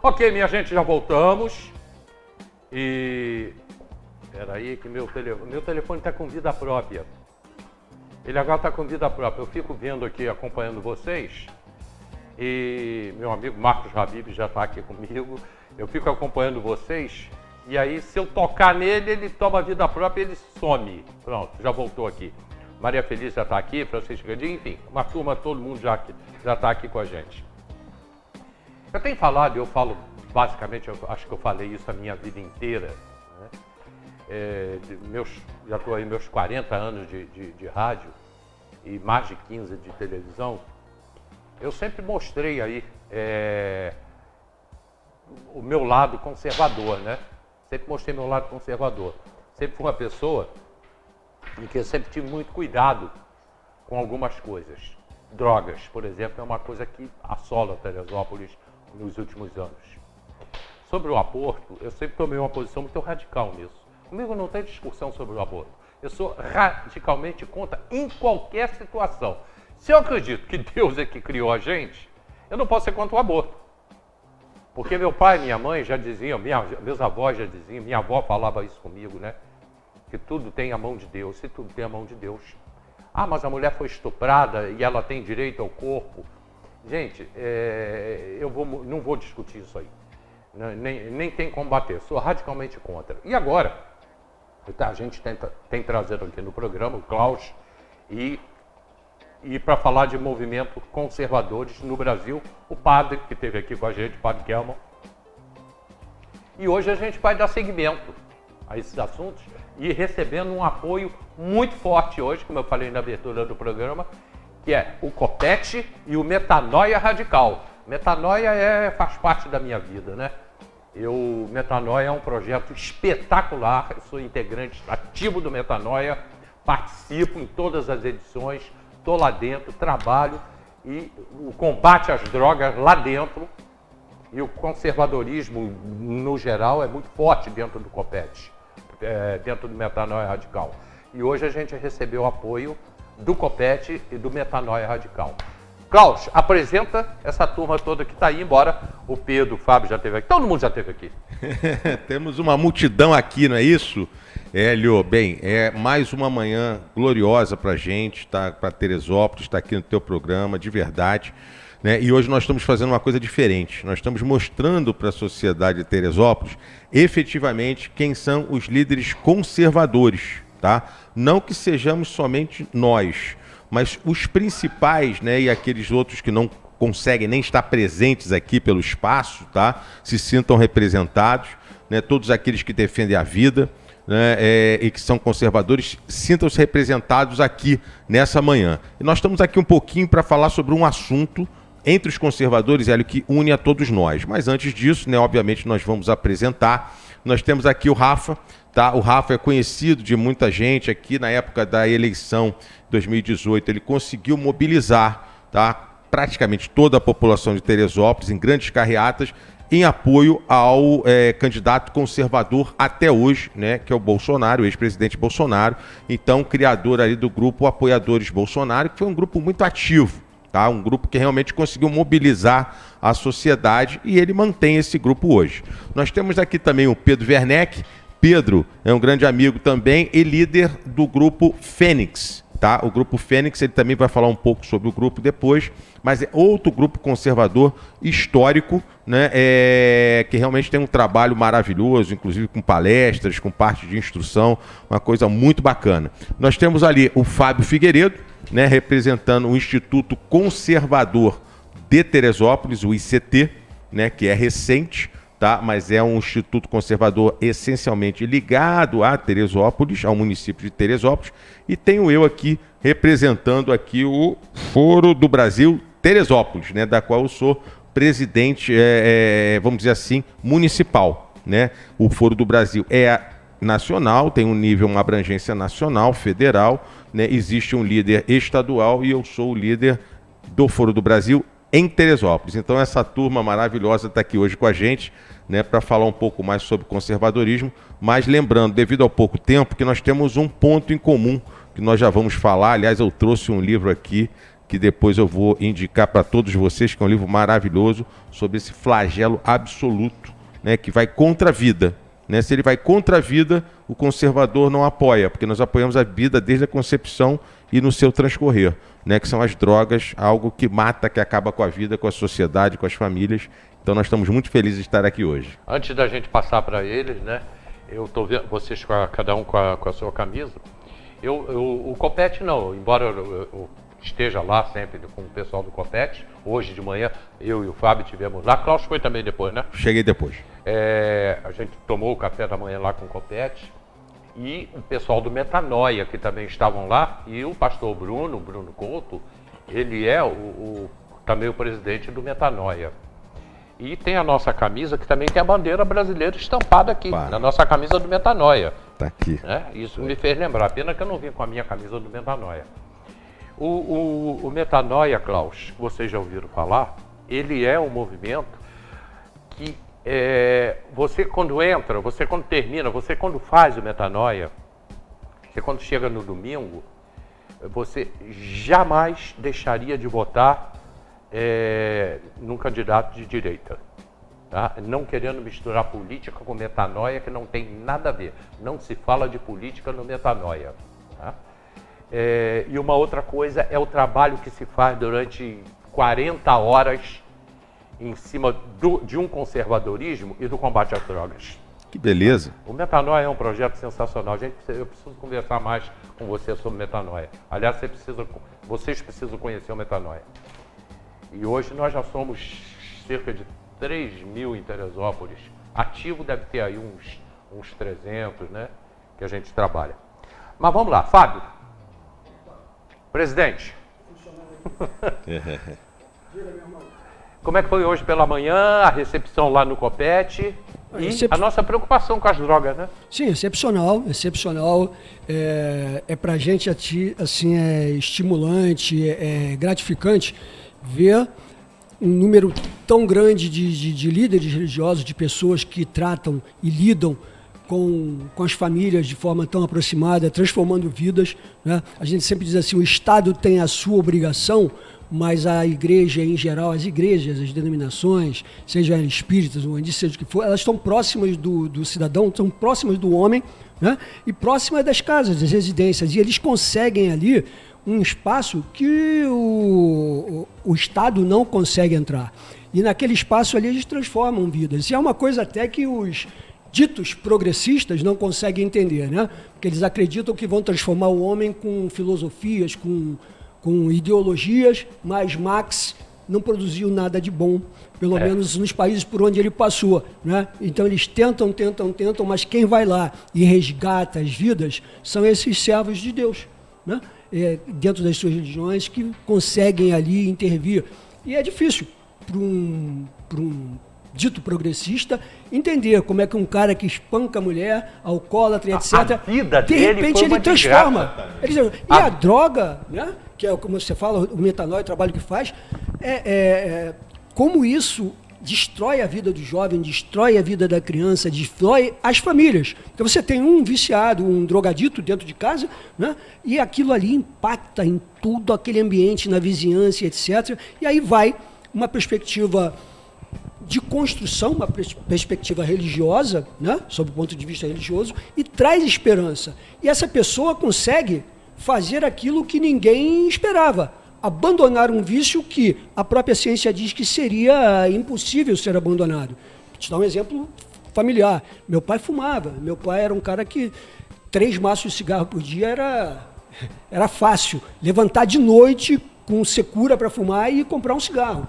Ok, minha gente, já voltamos. E... Peraí que meu telefone está com vida própria. Ele agora está com vida própria. Eu fico vendo aqui, acompanhando vocês. E meu amigo Marcos Habib já está aqui comigo. Eu fico acompanhando vocês. E aí, se eu tocar nele, ele toma vida própria e ele some. Pronto, já voltou aqui. Maria Feliz já está aqui, Francisco Gadinho, enfim, uma turma, todo mundo já está aqui com a gente. Eu tenho falado, eu falo basicamente, eu acho que eu falei isso a minha vida inteira, né? Já estou aí meus 40 anos de rádio e mais de 15 de televisão. Eu sempre mostrei aí o meu lado conservador, né? Sempre mostrei meu lado conservador. Sempre fui uma pessoa em que eu sempre tive muito cuidado com algumas coisas. Drogas, por exemplo, é uma coisa que assola Teresópolis nos últimos anos. Sobre o aborto, eu sempre tomei uma posição muito radical nisso. Comigo não tem discussão sobre o aborto. Eu sou radicalmente contra em qualquer situação. Se eu acredito que Deus é que criou a gente, eu não posso ser contra o aborto. Porque meu pai e minha mãe já diziam, meus avós já diziam, minha avó falava isso comigo, né? Que tudo tem a mão de Deus, se tudo tem a mão de Deus. Ah, mas a mulher foi estuprada e ela tem direito ao corpo. Gente, não vou discutir isso aí. Nem tem como bater, sou radicalmente contra. E agora, a gente tem trazido aqui no programa o Klaus e para falar de movimentos conservadores no Brasil, o padre que esteve aqui com a gente, o padre Kelman. E hoje a gente vai dar seguimento a esses assuntos e recebendo um apoio muito forte hoje, como eu falei na abertura do programa, que é o Copete e o Metanoia Radical. Metanoia faz parte da minha vida, né? Metanoia é um projeto espetacular, eu sou integrante ativo do Metanoia, participo em todas as edições, estou lá dentro, trabalho e o combate às drogas lá dentro e o conservadorismo no geral é muito forte dentro do Copete, dentro do Metanoia Radical. E hoje a gente recebeu o apoio do Copete e do Metanoia Radical. Klaus, apresenta essa turma toda que está aí, embora o Pedro, o Fábio já esteve aqui, todo mundo já esteve aqui. Temos uma multidão aqui, não é isso? Hélio, bem, é mais uma manhã gloriosa para a gente, tá? Para Teresópolis, está aqui no teu programa, de verdade. Né? E hoje nós estamos fazendo uma coisa diferente. Nós estamos mostrando para a sociedade de Teresópolis, efetivamente, quem são os líderes conservadores, tá? Não que sejamos somente nós, mas os principais, né, e aqueles outros que não conseguem nem estar presentes aqui pelo espaço, tá? Se sintam representados, né? Todos aqueles que defendem a vida, né, e que são conservadores, sintam-se representados aqui nessa manhã. E nós estamos aqui um pouquinho para falar sobre um assunto entre os conservadores, Hélio, que une a todos nós. Mas antes disso, né, obviamente, nós vamos apresentar. Nós temos aqui o Rafa, tá? O Rafa é conhecido de muita gente aqui na época da eleição 2018. Ele conseguiu mobilizar, tá, praticamente toda a população de Teresópolis em grandes carreatas em apoio ao candidato conservador até hoje, né, que é o Bolsonaro, o ex-presidente Bolsonaro. Então, criador ali do grupo Apoiadores Bolsonaro, que foi um grupo muito ativo, tá? Um grupo que realmente conseguiu mobilizar a sociedade e ele mantém esse grupo hoje. Nós temos aqui também o Pedro Werneck. Pedro é um grande amigo também e líder do grupo Fênix, tá? O grupo Fênix, ele também vai falar um pouco sobre o grupo depois, mas é outro grupo conservador histórico, né? Que realmente tem um trabalho maravilhoso, inclusive com palestras, com parte de instrução, uma coisa muito bacana. Nós temos ali o Fábio Figueiredo, né, representando o Instituto Conservador de Teresópolis, o ICT, né, que é recente, tá? Mas é um instituto conservador essencialmente ligado a Teresópolis, ao município de Teresópolis, e tenho eu aqui representando aqui o Foro do Brasil Teresópolis, né, da qual eu sou presidente, vamos dizer assim, municipal, né? O Foro do Brasil é nacional, tem um nível, uma abrangência nacional, federal, né? Existe um líder estadual e eu sou o líder do Foro do Brasil em Teresópolis. Então essa turma maravilhosa está aqui hoje com a gente, né, para falar um pouco mais sobre conservadorismo, mas lembrando, devido ao pouco tempo, que nós temos um ponto em comum que nós já vamos falar. Aliás, eu trouxe um livro aqui que depois eu vou indicar para todos vocês, que é um livro maravilhoso sobre esse flagelo absoluto, né, que vai contra a vida. Né? Se ele vai contra a vida, o conservador não apoia, porque nós apoiamos a vida desde a concepção e no seu transcorrer, né? Que são as drogas, algo que mata, que acaba com a vida, com a sociedade, com as famílias. Então nós estamos muito felizes de estar aqui hoje. Antes da gente passar para eles, né? Eu estou vendo vocês cada um com a sua camisa. O Copete não, embora eu esteja lá sempre com o pessoal do Copete. Hoje de manhã eu e o Fábio tivemos lá. Klaus foi também depois, né? Cheguei depois. A gente tomou o café da manhã lá com o Copete. E o pessoal do Metanoia, que também estavam lá. E o pastor Bruno Couto, ele é também o presidente do Metanoia. E tem a nossa camisa, que também tem a bandeira brasileira estampada aqui, na nossa camisa do Metanoia. Tá aqui. Isso me fez lembrar. Pena que eu não vim com a minha camisa do Metanoia. O Metanoia, Klaus, vocês já ouviram falar, ele é um movimento que você quando entra, você quando termina, você quando faz o Metanoia, você quando chega no domingo, você jamais deixaria de votar num candidato de direita. Tá? Não querendo misturar política com metanoia, que não tem nada a ver. Não se fala de política no Metanoia. Tá? E uma outra coisa é o trabalho que se faz durante 40 horas em cima de um conservadorismo e do combate às drogas. Que beleza. O Metanoia é um projeto sensacional. Eu preciso conversar mais com você sobre Metanoia. Aliás, vocês precisam conhecer o Metanoia. E hoje nós já somos cerca de 3.000 em Teresópolis. Ativo deve ter aí uns 300, né? Que a gente trabalha. Mas vamos lá, Fábio. Presidente. Como é que foi hoje pela manhã, a recepção lá no Copete e a nossa preocupação com as drogas, né? Sim, excepcional. Pra gente, assim, é estimulante, é gratificante ver um número tão grande de líderes religiosos, de pessoas que tratam e lidam com as famílias de forma tão aproximada, transformando vidas, né? A gente sempre diz assim, o Estado tem a sua obrigação, mas a igreja em geral, as igrejas, as denominações, seja espíritas, seja o que for, elas estão próximas do cidadão, estão próximas do homem, né? E próximas das casas, das residências, e eles conseguem ali um espaço que o Estado não consegue entrar. E naquele espaço ali eles transformam vidas. E é uma coisa até que os ditos progressistas não conseguem entender, né? Porque eles acreditam que vão transformar o homem com filosofias, com ideologias, mas Marx não produziu nada de bom, pelo menos nos países por onde ele passou, né? Então eles tentam, mas quem vai lá e resgata as vidas são esses servos de Deus, né? Dentro das suas religiões, que conseguem ali intervir. E é difícil para um dito progressista entender como é que um cara que espanca a mulher, alcoólatra, etc., a vida de repente ele transforma. A droga, né? Que é como você fala, o Metanoia, o trabalho que faz, como isso destrói a vida do jovem, destrói a vida da criança, destrói as famílias. Então você tem um viciado, um drogadito dentro de casa, né? E aquilo ali impacta em tudo aquele ambiente, na vizinhança, etc. E aí vai uma perspectiva de construção, uma perspectiva religiosa, né? Sob o ponto de vista religioso, e traz esperança. E essa pessoa consegue fazer aquilo que ninguém esperava. Abandonar um vício que a própria ciência diz que seria impossível ser abandonado. Vou te dar um exemplo familiar. Meu pai fumava. Meu pai era um cara que 3 maços de cigarro por dia era fácil. Levantar de noite com secura para fumar e comprar um cigarro.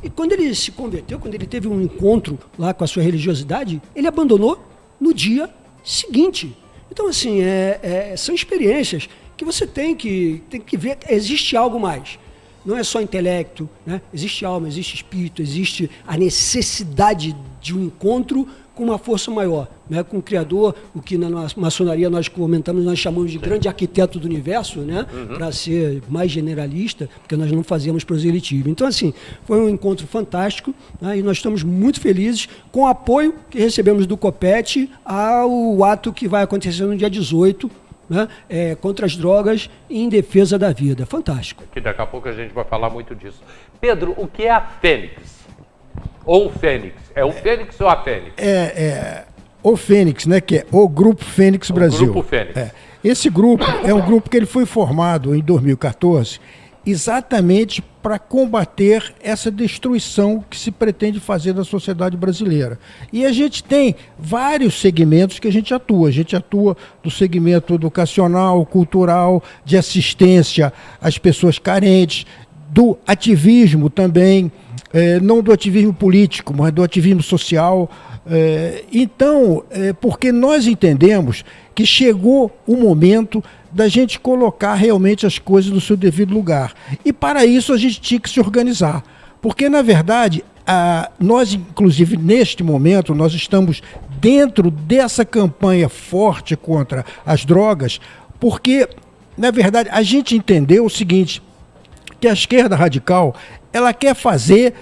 E quando ele se converteu, quando ele teve um encontro lá com a sua religiosidade, ele abandonou no dia seguinte. Então, assim, são experiências que você tem que ver, existe algo mais. Não é só intelecto, né? Existe alma, existe espírito, existe a necessidade de um encontro com uma força maior, né? Com o Criador, o que na maçonaria nós comentamos, nós chamamos de grande arquiteto do universo, né? Para ser mais generalista, porque nós não fazemos proselitismo. Então, assim, foi um encontro fantástico, né? E nós estamos muito felizes com o apoio que recebemos do Copete ao ato que vai acontecer no dia 18, né, contra as drogas e em defesa da vida. Fantástico. Que daqui a pouco a gente vai falar muito disso. Pedro, o que é a Fênix? Ou o Fênix? É o Fênix ou a Fênix? O Fênix, né, que é o Grupo Fênix Brasil. Grupo Fênix. Esse grupo é um grupo que ele foi formado em 2014 exatamente para combater essa destruição que se pretende fazer da sociedade brasileira. E a gente tem vários segmentos que a gente atua. A gente atua no segmento educacional, cultural, de assistência às pessoas carentes, do ativismo também, não do ativismo político, mas do ativismo social. Porque nós entendemos que chegou o momento da gente colocar realmente as coisas no seu devido lugar. E para isso a gente tinha que se organizar. Porque, na verdade, nós, inclusive, neste momento, nós estamos dentro dessa campanha forte contra as drogas, porque, na verdade, a gente entendeu o seguinte, que a esquerda radical, ela quer fazer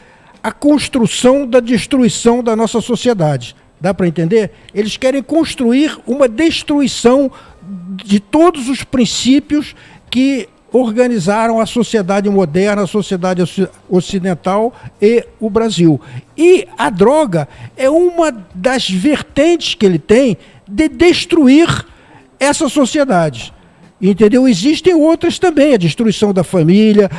a construção da destruição da nossa sociedade. Dá para entender? Eles querem construir uma destruição de todos os princípios que organizaram a sociedade moderna, a sociedade ocidental e o Brasil. E a droga é uma das vertentes que ele tem de destruir essa sociedade. Entendeu? Existem outras também, a destruição da família,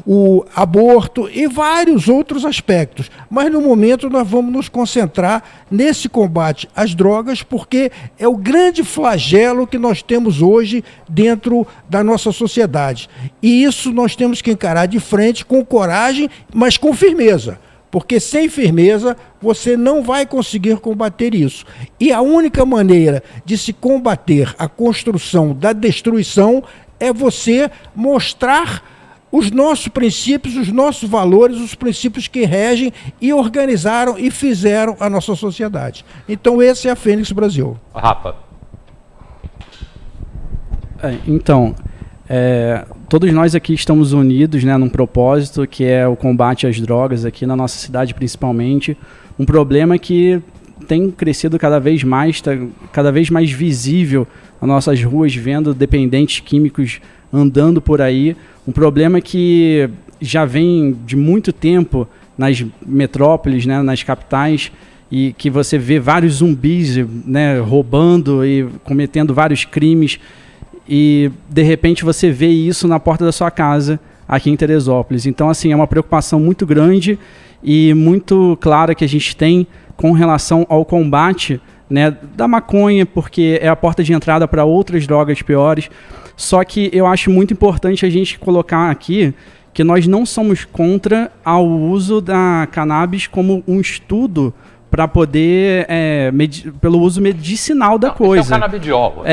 o aborto e vários outros aspectos. Mas no momento nós vamos nos concentrar nesse combate às drogas, porque é o grande flagelo que nós temos hoje dentro da nossa sociedade. E isso nós temos que encarar de frente com coragem, mas com firmeza. Porque sem firmeza você não vai conseguir combater isso. E a única maneira de se combater a construção da destruição é você mostrar os nossos princípios, os nossos valores, os princípios que regem e organizaram e fizeram a nossa sociedade. Então esse é a Fênix Brasil. Rafa. Todos nós aqui estamos unidos, né, num propósito que é o combate às drogas aqui na nossa cidade principalmente. Um problema que tem crescido cada vez mais, está cada vez mais visível nas nossas ruas, vendo dependentes químicos andando por aí. Um problema que já vem de muito tempo nas metrópoles, né, nas capitais, e que você vê vários zumbis, né, roubando e cometendo vários crimes. E, de repente, você vê isso na porta da sua casa, aqui em Teresópolis. Então, assim, é uma preocupação muito grande e muito clara que a gente tem com relação ao combate, né, da maconha, porque é a porta de entrada para outras drogas piores. Só que eu acho muito importante a gente colocar aqui que nós não somos contra o uso da cannabis como um estudo para poder, pelo uso medicinal da coisa. Isso é o canabidiol.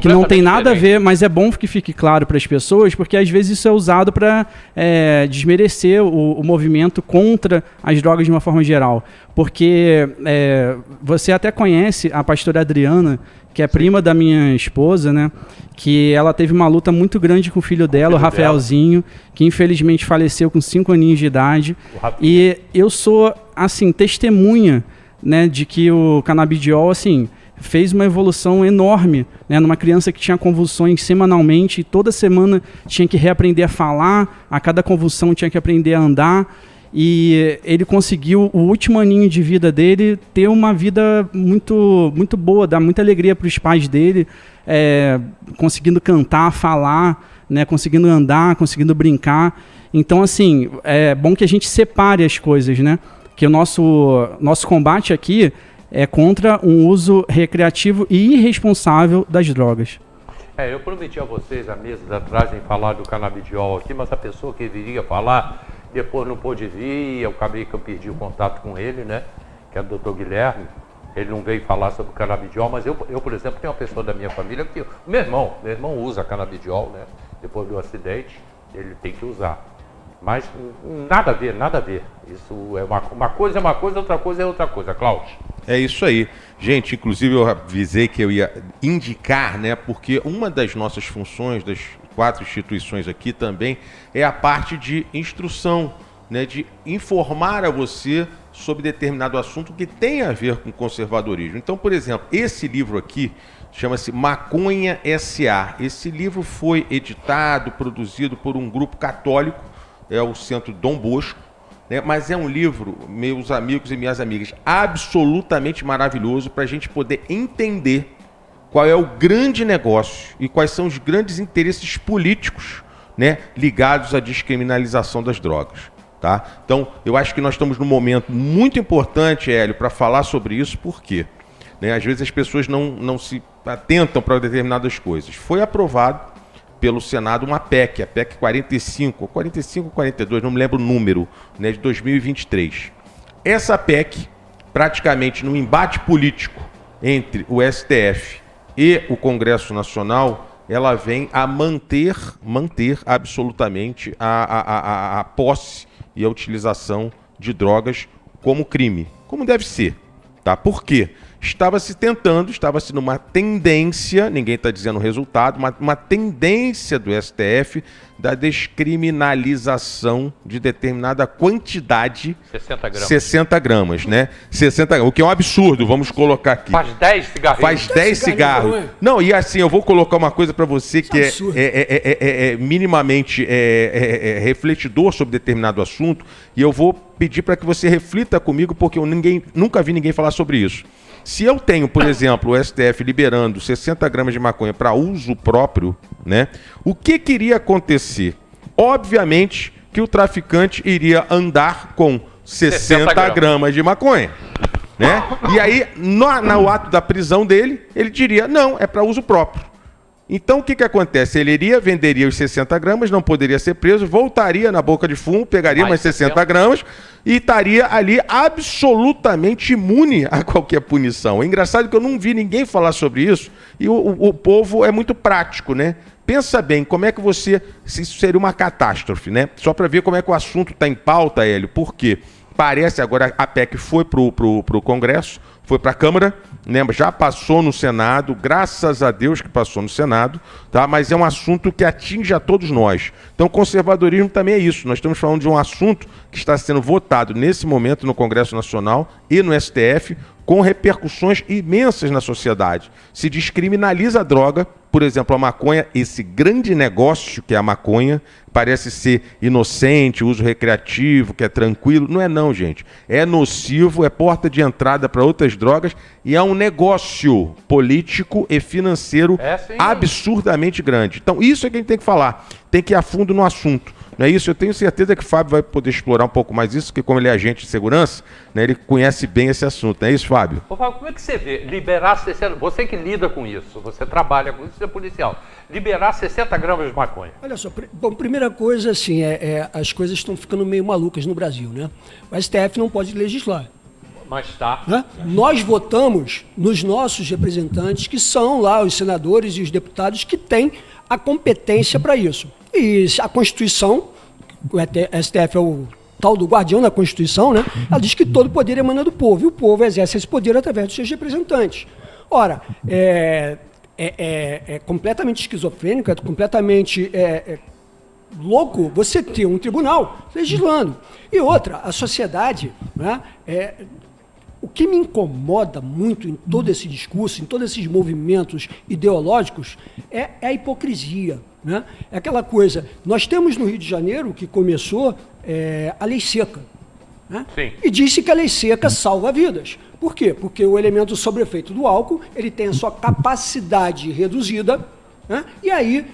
Que não tem nada a ver, mas é bom que fique claro para as pessoas, porque às vezes isso é usado para desmerecer o movimento contra as drogas de uma forma geral. Porque você até conhece a pastora Adriana, que é prima da minha esposa, né? Que ela teve uma luta muito grande com o filho dela, o Rafaelzinho, que infelizmente faleceu com 5 aninhos de idade. E eu sou, assim, testemunha, né, de que o canabidiol, assim, fez uma evolução enorme, né, numa criança que tinha convulsões semanalmente, e toda semana tinha que reaprender a falar, a cada convulsão tinha que aprender a andar. E ele conseguiu, o último aninho de vida dele, ter uma vida muito, muito boa, dar muita alegria para os pais dele, conseguindo cantar, falar, né, conseguindo andar, conseguindo brincar. Então, assim, é bom que a gente separe as coisas, né? Que o nosso combate aqui é contra um uso recreativo e irresponsável das drogas. Eu prometi a vocês, há meses atrás, em falar do canabidiol aqui, mas a pessoa que viria falar depois não pôde vir, e eu acabei que eu perdi o contato com ele, né? Que é o Dr. Guilherme. Ele não veio falar sobre o canabidiol, mas eu, por exemplo, tenho uma pessoa da minha família que... Meu irmão usa canabidiol, né? Depois do acidente, ele tem que usar. Mas nada a ver. Isso é uma coisa, outra coisa é outra coisa. Cláudio. É isso aí. Gente, inclusive eu avisei que eu ia indicar, né? Porque uma das nossas funções, das 4 instituições aqui também, é a parte de instrução né, de informar a você sobre determinado assunto que tem a ver com conservadorismo. Então, por exemplo, esse livro aqui chama-se Maconha S.A. Esse livro foi editado, produzido por um grupo católico, é o Centro Dom Bosco, né? Mas é um livro, meus amigos e minhas amigas, absolutamente maravilhoso para a gente poder entender qual é o grande negócio e quais são os grandes interesses políticos, né, ligados à descriminalização das drogas. Tá? Então, eu acho que nós estamos num momento muito importante, Hélio, para falar sobre isso, por quê? Né, às vezes as pessoas não se atentam para determinadas coisas. Foi aprovado pelo Senado uma PEC, a PEC 45 ou 42, não me lembro o número, né, de 2023. Essa PEC, praticamente no embate político entre o STF e o Congresso Nacional, ela vem a manter absolutamente a posse e a utilização de drogas como crime, como deve ser. Tá? Por quê? Estava-se numa tendência, ninguém está dizendo o resultado, uma tendência do STF da descriminalização de determinada quantidade. 60 gramas. 60 gramas, né? 60 gramas, o que é um absurdo, vamos colocar aqui. Faz 10 cigarrinhos. Faz 10 cigarros. Não, e assim, eu vou colocar uma coisa para você que é minimamente refletidor sobre determinado assunto, e eu vou pedir para que você reflita comigo, porque eu nunca vi ninguém falar sobre isso. Se eu tenho, por exemplo, o STF liberando 60 gramas de maconha para uso próprio, né? O que iria acontecer? Obviamente que o traficante iria andar com 60 gramas de maconha, né? E aí, no ato da prisão dele, ele diria, não, é para uso próprio. Então, o que acontece? Ele venderia os 60 gramas, não poderia ser preso, voltaria na boca de fumo, pegaria mais 60 gramas e estaria ali absolutamente imune a qualquer punição. É engraçado que eu não vi ninguém falar sobre isso e o povo é muito prático, né? Pensa bem, como é que isso seria uma catástrofe, né? Só para ver como é que o assunto está em pauta, Hélio. Por quê? Parece agora a PEC foi para o Congresso, foi para a Câmara, né? Já passou no Senado, graças a Deus que passou no Senado, tá? Mas é um assunto que atinge a todos nós. Então, conservadorismo também é isso. Nós estamos falando de um assunto que está sendo votado nesse momento no Congresso Nacional e no STF, com repercussões imensas na sociedade. Se descriminaliza a droga, por exemplo, a maconha, esse grande negócio que é a maconha, parece ser inocente, uso recreativo, que é tranquilo. Não é não, gente. É nocivo, é porta de entrada para outras drogas e é um negócio político e financeiro absurdamente grande. Então, isso é que a gente tem que falar. Tem que ir a fundo no assunto. Não é isso? Eu tenho certeza que o Fábio vai poder explorar um pouco mais isso, porque como ele é agente de segurança, né, ele conhece bem esse assunto. Não é isso, Fábio? Ô, Fábio, como é que você vê liberar 60... Você que lida com isso, você trabalha com isso, você é policial. Liberar 60 gramas de maconha. Olha só, bom, primeira coisa, assim, as coisas estão ficando meio malucas no Brasil, né? O STF não pode legislar. Mas tá. Né? Nós votamos nos nossos representantes, que são lá os senadores e os deputados que têm a competência para isso. E a Constituição, o STF é o tal do guardião da Constituição, né? Ela diz que todo poder emana do povo, e o povo exerce esse poder através dos seus representantes. Ora, é completamente esquizofrênico, é completamente louco você ter um tribunal legislando. E outra, a sociedade, né, o que me incomoda muito em todo esse discurso, em todos esses movimentos ideológicos, é a hipocrisia. Né? É aquela coisa, nós temos no Rio de Janeiro, que começou a lei seca. Né? Sim. E disse que a lei seca salva vidas. Por quê? Porque o elemento sobre efeito do álcool, ele tem a sua capacidade reduzida, né? E aí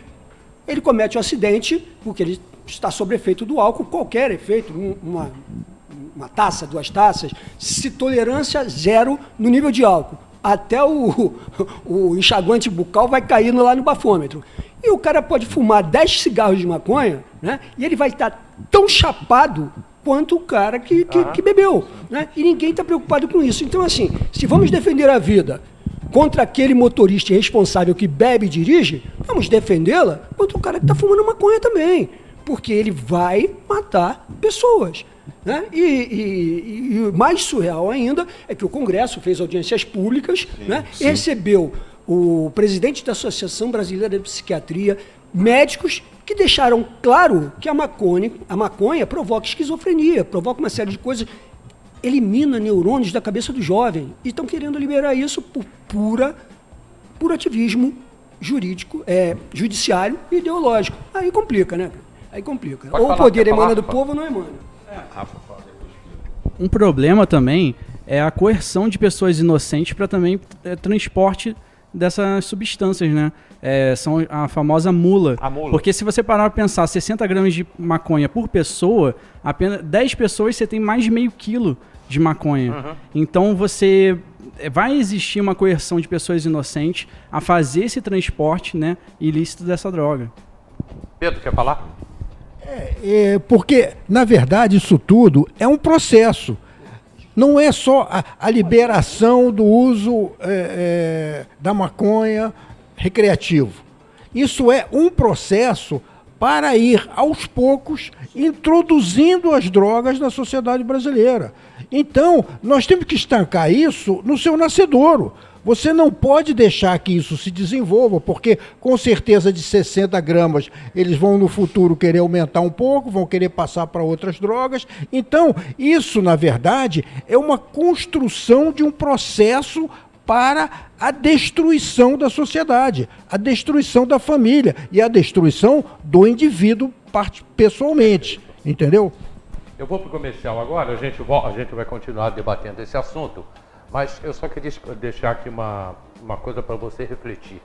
ele comete um acidente, porque ele está sob efeito do álcool, qualquer efeito, uma taça, 2 taças, se tolerância zero no nível de álcool. Até o enxaguante bucal vai caindo lá no bafômetro. E o cara pode fumar 10 cigarros de maconha, né? E ele vai estar tão chapado quanto o cara que bebeu. Né? E ninguém está preocupado com isso. Então, assim, se vamos defender a vida contra aquele motorista irresponsável que bebe e dirige, vamos defendê-la contra o cara que está fumando maconha também. Porque ele vai matar pessoas. Né? E o mais surreal ainda é que o Congresso fez audiências públicas, né? E recebeu o presidente da Associação Brasileira de Psiquiatria, médicos que deixaram claro que a maconha provoca esquizofrenia, provoca uma série de coisas, elimina neurônios da cabeça do jovem. E estão querendo liberar isso por puro ativismo jurídico, judiciário e ideológico. Aí complica, né? Aí complica. Pode ou o falar, poder quer emana falar, do Rafa? povo ou não emana. Um problema também é a coerção de pessoas inocentes para também transporte dessas substâncias, né? São a famosa mula. A mula. Porque se você parar para pensar 60 gramas de maconha por pessoa, apenas 10 pessoas você tem mais de meio quilo de maconha. Uhum. Então vai existir uma coerção de pessoas inocentes a fazer esse transporte, né, ilícito dessa droga. Pedro, quer falar? Porque, na verdade, isso tudo é um processo. Não é só a liberação do uso da maconha recreativo. Isso é um processo para ir, aos poucos, introduzindo as drogas na sociedade brasileira. Então, nós temos que estancar isso no seu nascedouro. Você não pode deixar que isso se desenvolva, porque com certeza de 60 gramas eles vão no futuro querer aumentar um pouco, vão querer passar para outras drogas. Então, isso, na verdade, é uma construção de um processo para a destruição da sociedade, a destruição da família e a destruição do indivíduo pessoalmente. Entendeu? Eu vou para o comercial agora, a gente vai continuar debatendo esse assunto, mas eu só queria deixar aqui uma coisa para você refletir.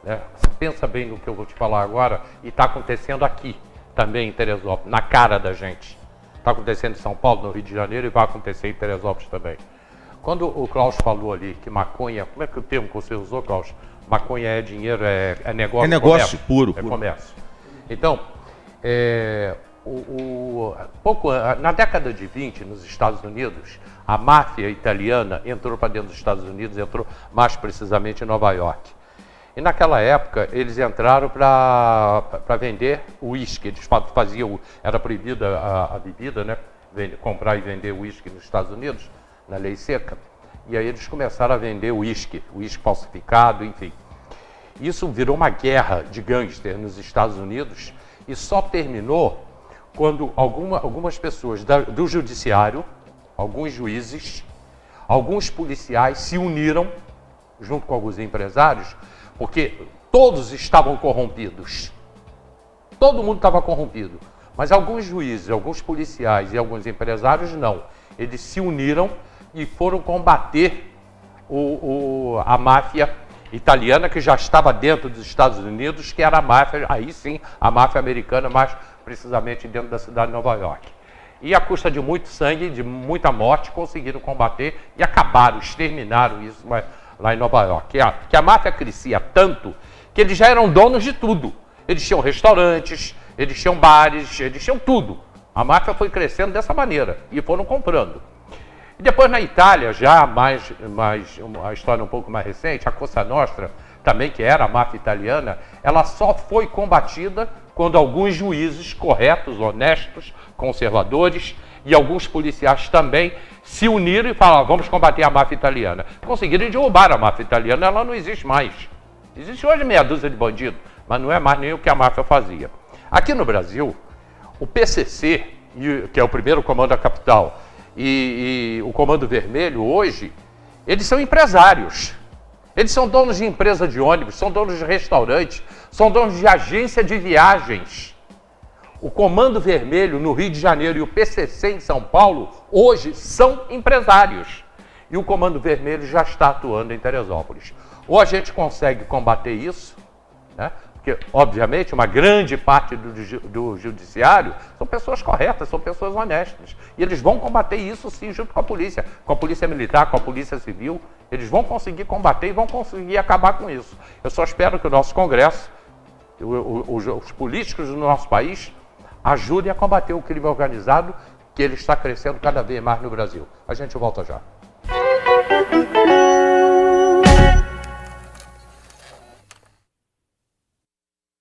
Né? Pensa bem no que eu vou te falar agora, e está acontecendo aqui também em Teresópolis, na cara da gente. Está acontecendo em São Paulo, no Rio de Janeiro, e vai acontecer em Teresópolis também. Quando o Klaus falou ali que maconha, como é que o termo que você usou, Klaus? Maconha é dinheiro, é negócio. É negócio comércio, puro. É comércio. Então, na década de 20, nos Estados Unidos, a máfia italiana entrou para dentro dos Estados Unidos, entrou mais precisamente em Nova York. E naquela época, eles entraram para vender uísque. Eles faziam, era proibida a bebida, né? Comprar e vender uísque nos Estados Unidos, na lei seca. E aí eles começaram a vender uísque falsificado, enfim. Isso virou uma guerra de gangster nos Estados Unidos e só terminou quando algumas pessoas do judiciário, alguns juízes, alguns policiais se uniram, junto com alguns empresários, porque todos estavam corrompidos. Todo mundo estava corrompido. Mas alguns juízes, alguns policiais e alguns empresários não. Eles se uniram e foram combater a máfia italiana, que já estava dentro dos Estados Unidos, que era a máfia, aí sim, a máfia americana, mais precisamente dentro da cidade de Nova York. E à custa de muito sangue, de muita morte, conseguiram combater e acabaram, exterminaram isso lá em Nova York. Que a máfia crescia tanto que eles já eram donos de tudo. Eles tinham restaurantes, eles tinham bares, eles tinham tudo. A máfia foi crescendo dessa maneira e foram comprando. E depois na Itália, já uma história um pouco mais recente, a Cosa Nostra, também que era a máfia italiana, ela só foi combatida quando alguns juízes corretos, honestos, conservadores e alguns policiais também se uniram e falaram, vamos combater a máfia italiana. Conseguiram derrubar a máfia italiana, ela não existe mais. Existe hoje meia dúzia de bandidos, mas não é mais nem o que a máfia fazia. Aqui no Brasil, o PCC, que é o primeiro comando da capital, e o Comando Vermelho hoje, eles são empresários. Eles são donos de empresa de ônibus, são donos de restaurantes, são donos de agência de viagens. O Comando Vermelho no Rio de Janeiro e o PCC em São Paulo, hoje, são empresários. E o Comando Vermelho já está atuando em Teresópolis. Ou a gente consegue combater isso, né? Porque, obviamente, uma grande parte do judiciário são pessoas corretas, são pessoas honestas. E eles vão combater isso, sim, junto com a polícia militar, com a polícia civil. Eles vão conseguir combater e vão conseguir acabar com isso. Eu só espero que o nosso Congresso, os políticos do nosso país, ajudem a combater o crime organizado, que ele está crescendo cada vez mais no Brasil. A gente volta já.